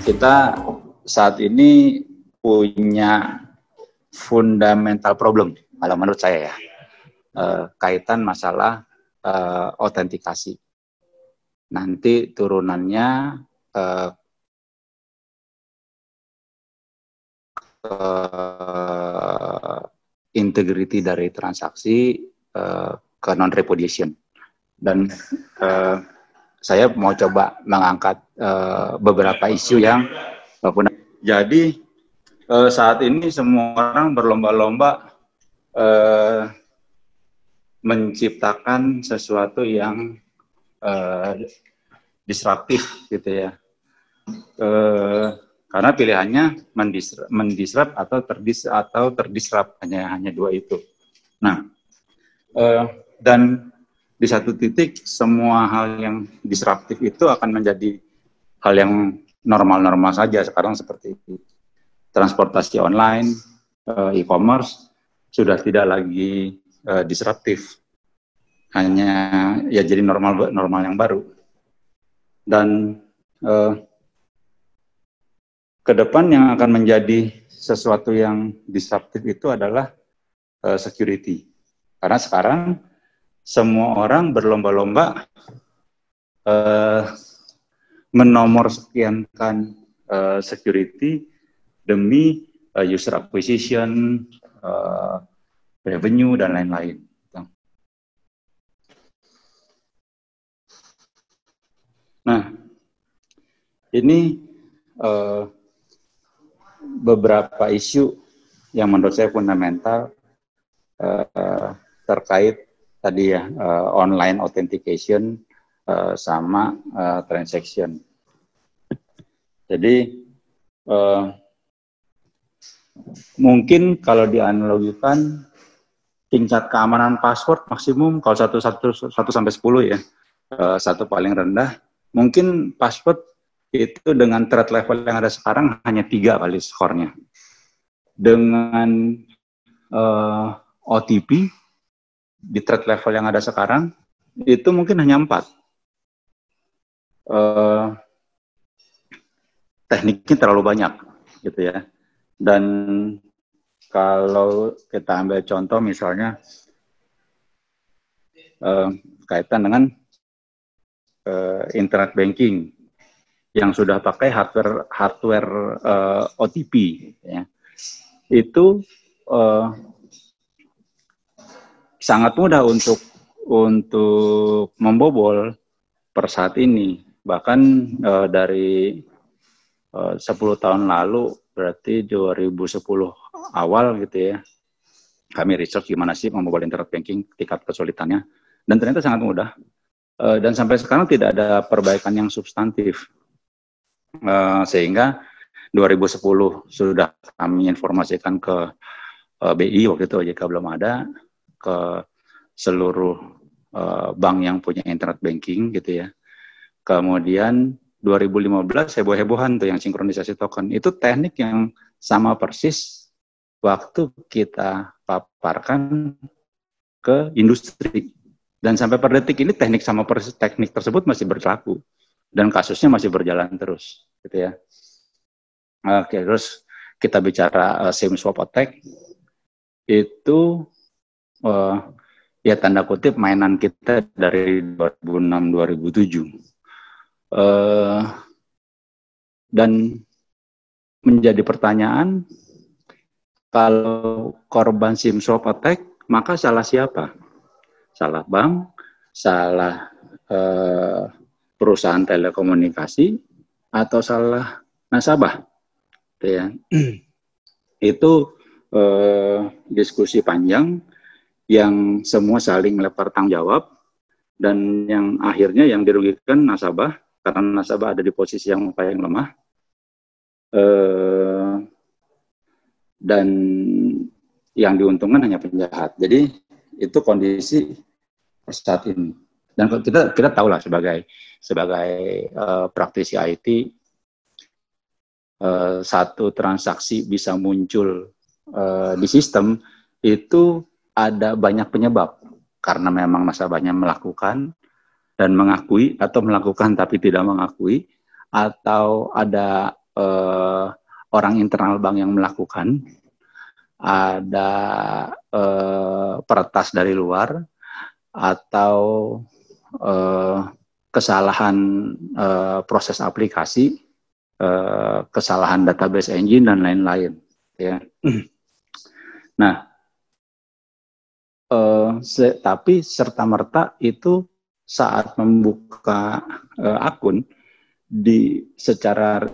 kita saat ini punya fundamental problem, kalau menurut saya ya, kaitan masalah autentikasi. Nanti turunannya integrity dari transaksi ke non-repudiation. Dan saya mau coba mengangkat beberapa isu yang jadi saat ini semua orang berlomba-lomba menciptakan sesuatu yang disruptif gitu ya, karena pilihannya mendisrupt atau terdisrupt, hanya dua itu. Nah, dan di satu titik semua hal yang disruptif itu akan menjadi hal yang normal-normal saja sekarang, seperti transportasi online, e-commerce sudah tidak lagi disruptif, hanya ya jadi normal yang baru. Dan ke depan yang akan menjadi sesuatu yang disruptif itu adalah security, karena sekarang semua orang berlomba-lomba menomorsekiankan security demi user acquisition, revenue, dan lain-lain. Nah, ini beberapa isu yang menurut saya fundamental terkait tadi ya, online authentication sama transaction. Jadi mungkin kalau dianalogikan tingkat keamanan password maksimum kalau 1 sampai 10 ya, 1 paling rendah, mungkin password itu dengan threat level yang ada sekarang hanya 3 kali skornya. Dengan OTP di threat level yang ada sekarang itu mungkin hanya 4. Tekniknya terlalu banyak gitu ya. Dan kalau kita ambil contoh misalnya kaitan dengan internet banking yang sudah pakai hardware OTP ya, itu sangat mudah untuk membobol per saat ini. Bahkan dari 10 tahun lalu, berarti 2010 awal gitu ya, kami research gimana sih membobol internet banking, tingkat kesulitannya, dan ternyata sangat mudah. Dan sampai sekarang tidak ada perbaikan yang substantif. Sehingga 2010 sudah kami informasikan ke BI, waktu itu OJK belum ada, ke seluruh bank yang punya internet banking gitu ya. Kemudian 2015 heboh-hebohan tuh yang sinkronisasi token. Itu teknik yang sama persis waktu kita paparkan ke industri. Dan sampai per detik ini teknik sama persis teknik tersebut masih berlaku dan kasusnya masih berjalan terus gitu ya. Oke, terus kita bicara SIM swap attack itu ya tanda kutip mainan kita dari 2006-2007. Dan menjadi pertanyaan, kalau korban SIM swap attack, maka salah siapa? Salah bank, salah perusahaan telekomunikasi, atau salah nasabah? Ya. Itu diskusi panjang yang semua saling melempar tanggung jawab, dan yang akhirnya yang dirugikan nasabah, karena nasabah ada di posisi yang paling lemah, dan yang diuntungkan hanya penjahat. Jadi itu kondisi saat ini. Dan kita tahu lah sebagai praktisi IT, satu transaksi bisa muncul di sistem itu ada banyak penyebab, karena memang nasabahnya melakukan dan mengakui, atau melakukan tapi tidak mengakui, atau ada orang internal bank yang melakukan, ada peretas dari luar, atau kesalahan proses aplikasi, kesalahan database engine dan lain-lain. Ya. Nah, tapi serta-merta itu saat membuka akun secara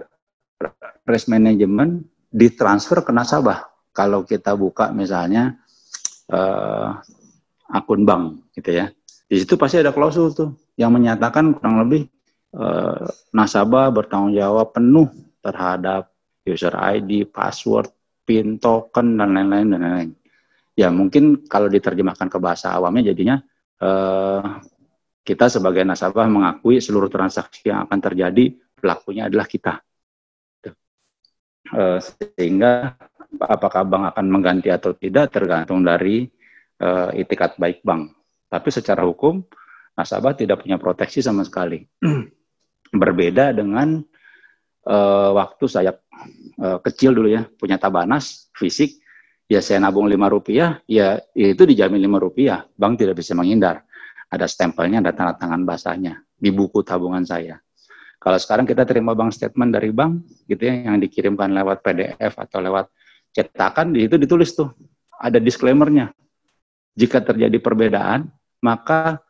risk management ditransfer ke nasabah. Kalau kita buka misalnya akun bank, gitu ya, di situ pasti ada klausul tuh yang menyatakan kurang lebih nasabah bertanggung jawab penuh terhadap user ID, password, PIN, token dan lain-lain. Ya mungkin kalau diterjemahkan ke bahasa awamnya jadinya kita sebagai nasabah mengakui seluruh transaksi yang akan terjadi pelakunya adalah kita. Sehingga apakah bank akan mengganti atau tidak tergantung dari itikat baik bank. Tapi secara hukum nasabah tidak punya proteksi sama sekali. Berbeda dengan waktu saya kecil dulu ya, punya Tabanas fisik, ya saya nabung Rp5, ya itu dijamin Rp5, bank tidak bisa menghindar. Ada stempelnya, ada tanda tangan basahnya di buku tabungan saya. Kalau sekarang kita terima bank statement dari bank, gitu ya, yang dikirimkan lewat PDF atau lewat cetakan, di itu ditulis tuh, ada disclaimer-nya. Jika terjadi perbedaan, maka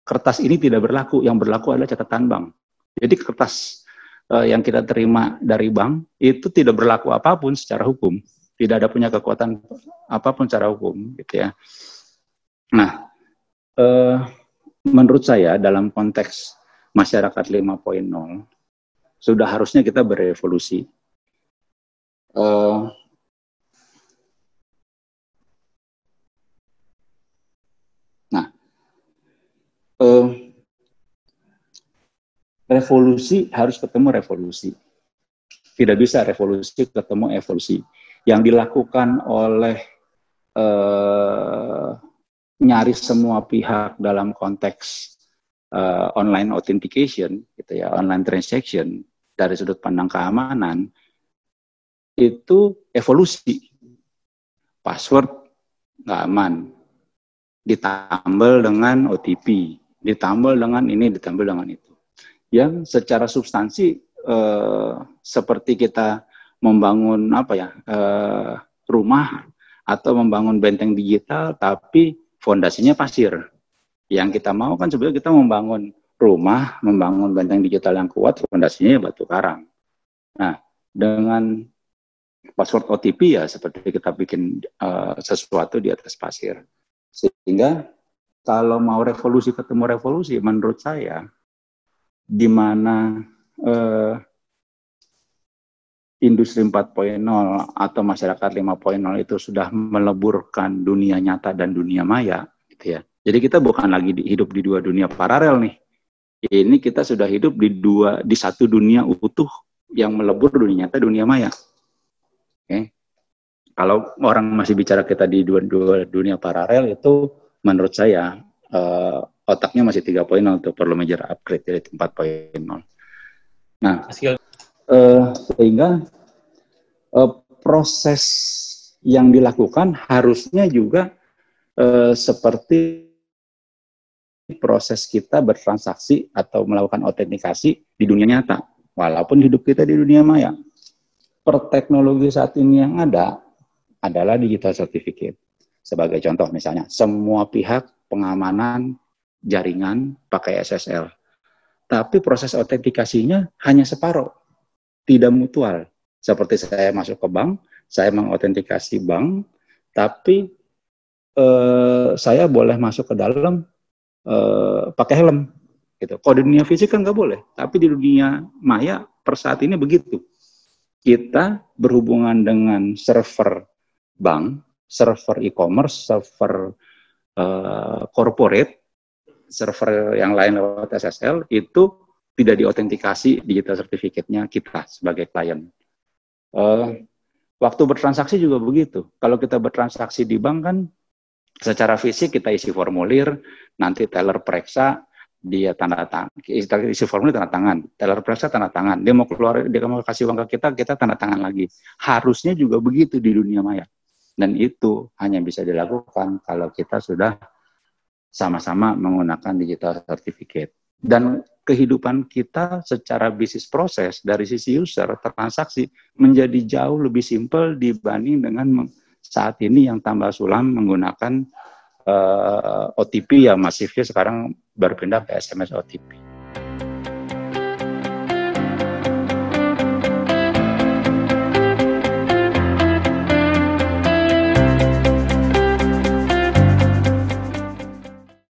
kertas ini tidak berlaku, yang berlaku adalah catatan bank. Jadi kertas yang kita terima dari bank itu tidak berlaku apapun secara hukum. Tidak ada punya kekuatan apapun secara hukum, gitu ya. Nah, menurut saya dalam konteks masyarakat 5.0 sudah harusnya kita berevolusi. Revolusi harus ketemu revolusi. Tidak bisa revolusi ketemu evolusi. Yang dilakukan oleh nyaris semua pihak dalam konteks online authentication, gitu ya, online transaction dari sudut pandang keamanan itu evolusi. Password nggak aman, ditambal dengan OTP, ditambal dengan ini, ditambal dengan itu. Yang secara substansi seperti kita membangun rumah atau membangun benteng digital tapi fondasinya pasir. Yang kita mau kan sebenarnya kita membangun rumah, membangun benteng digital yang kuat, fondasinya batu karang. Nah, dengan password OTP ya seperti kita bikin sesuatu di atas pasir. Sehingga kalau mau revolusi ketemu revolusi, menurut saya di mana industri 4.0 atau masyarakat 5.0 itu sudah meleburkan dunia nyata dan dunia maya, gitu ya. Jadi kita bukan lagi hidup di dua dunia paralel nih. Ini kita sudah hidup di satu dunia utuh yang melebur dunia nyata, dunia maya. Okay. Kalau orang masih bicara kita di dua dunia paralel itu, menurut saya otaknya masih 3.0 untuk perlu major upgrade dari 4.0. Nah, sehingga proses yang dilakukan harusnya juga seperti proses kita bertransaksi atau melakukan autentikasi di dunia nyata, walaupun hidup kita di dunia maya. Per teknologi saat ini yang ada adalah digital certificate. Sebagai contoh misalnya, semua pihak pengamanan jaringan pakai SSL. Tapi proses autentikasinya hanya separuh, tidak mutual. Seperti saya masuk ke bank, saya mengautentikasi bank, tapi saya boleh masuk ke dalam pakai helm. Gitu. Kalau di dunia fisik kan nggak boleh, tapi di dunia maya per saat ini begitu. Kita berhubungan dengan server bank, server e-commerce, server corporate, server yang lain lewat SSL, itu tidak diautentikasi digital certificate-nya kita sebagai klien. Waktu bertransaksi juga begitu. Kalau kita bertransaksi di bank kan, secara fisik kita isi formulir, nanti teller periksa, dia tanda tangan, isi formulir tanda tangan, teller periksa tanda tangan, dia mau keluar, dia mau kasih uang ke kita, kita tanda tangan lagi. Harusnya juga begitu di dunia maya. Dan itu hanya bisa dilakukan kalau kita sudah sama-sama menggunakan digital certificate. Dan kehidupan kita secara bisnis proses dari sisi user, transaksi menjadi jauh lebih simpel dibanding dengan saat ini yang tambah sulam menggunakan OTP ya masifnya sekarang berpindah ke SMS OTP.